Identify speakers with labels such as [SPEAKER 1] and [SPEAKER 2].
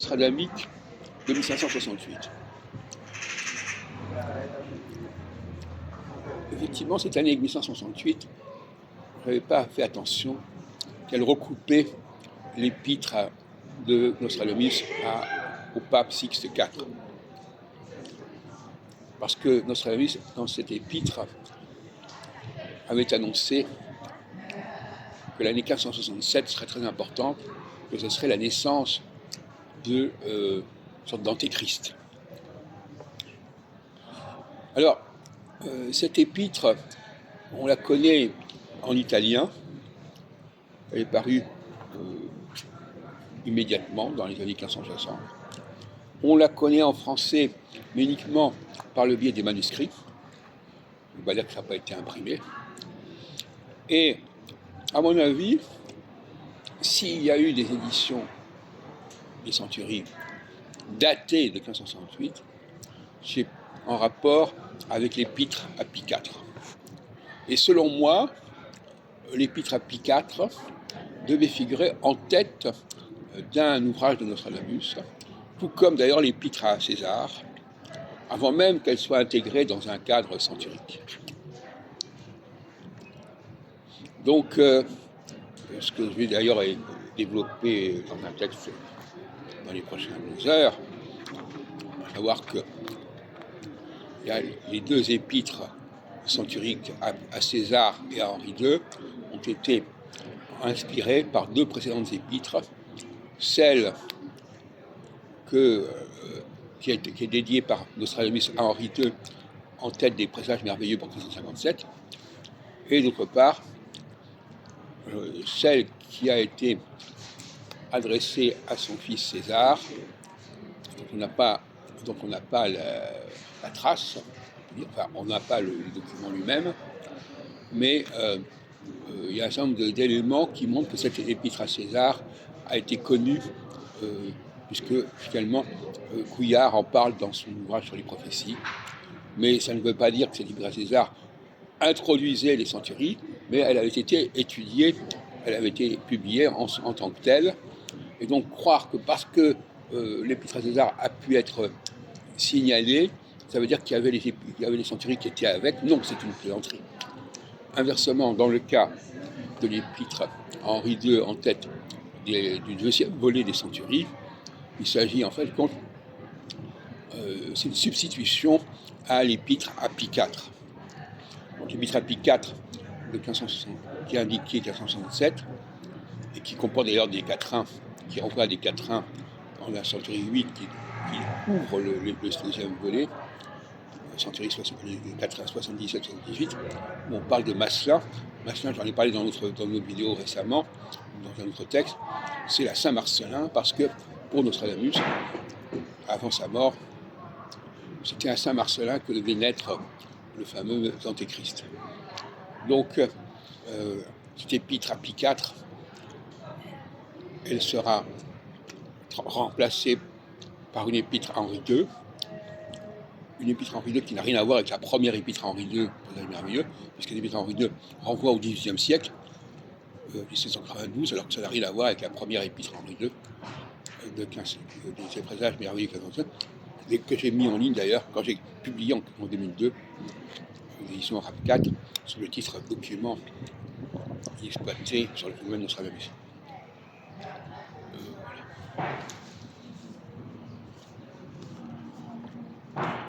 [SPEAKER 1] Nostradamus de 1568. Effectivement, cette année 1568, je n'avais pas fait attention qu'elle recoupait l'épître de Nostradamus au pape Sixte IV. Parce que Nostradamus, dans cette épître, avait annoncé que l'année 1567 serait très importante, que ce serait la naissance de sorte d'antéchrist. Alors, cette épître, on la connaît en italien. Elle est parue immédiatement dans les années 1560. On la connaît en français, mais uniquement par le biais des manuscrits. On va dire que ça n'a pas été imprimé. Et, à mon avis, s'il y a eu des éditions des Centuries datées de 1568, c'est en rapport avec l'épître à Pie IV. Et selon moi, l'épître à Pie IV devait figurer en tête d'un ouvrage de Nostradamus, tout comme d'ailleurs l'épître à César, avant même qu'elle soit intégrée dans un cadre centurique. Donc, ce que je vais d'ailleurs développer dans un texte dans les prochaines heures, à savoir que il y a les deux épîtres centuriques à César et à Henri II ont été inspirées par deux précédentes épîtres, celle qui est dédiée par Nostradamus à Henri II en tête des présages merveilleux pour 1557, et d'autre part celle qui a été adressée à son fils César, dont on n'a pas la trace, enfin on n'a pas le document lui-même, mais il y a un certain nombre d'éléments qui montrent que cette épître à César a été connue, puisque finalement Couillard en parle dans son ouvrage sur les prophéties, mais ça ne veut pas dire que cette épître à César introduisait les centuries, mais elle avait été étudiée, elle avait été publiée en tant que telle, et donc croire que parce que l'épître à César a pu être signalée, ça veut dire qu'il y avait les centuries qui étaient avec. Non, c'est une plaisanterie. Inversement, dans le cas de l'épître à Henri II en tête du deuxième volet des centuries, il s'agit en fait c'est une substitution à l'épître à Pie IV. Donc l'épître à Pie IV de 1560, qui est indiqué 1567, et qui comprend d'ailleurs des quatrains, qui renvoie à des quatrains dans la centurie 8 qui ouvre le deuxième volet, centurie 77-78, où on parle de Masselin. Masselin, j'en ai parlé dans notre vidéo récemment, dans un autre texte, c'est la Saint-Marcellin, parce que pour Nostradamus, avant sa mort, c'était à Saint-Marcellin que devait naître le fameux Antéchrist. Donc, cette épître à Pie IV, elle sera remplacée par une épître à Henri II, une épître à Henri II qui n'a rien à voir avec la première épître à Henri II, c'est merveilleux, puisque l'épître à Henri II renvoie au XVIIIe siècle, 1792, alors que ça n'a rien à voir avec la première épître à Henri II, de ces présages merveilleux que j'ai mis en ligne d'ailleurs, quand j'ai publié en 2002, l'édition RAP 4, sous le titre Document exploité sur le phénomène Nostradamus. Voilà.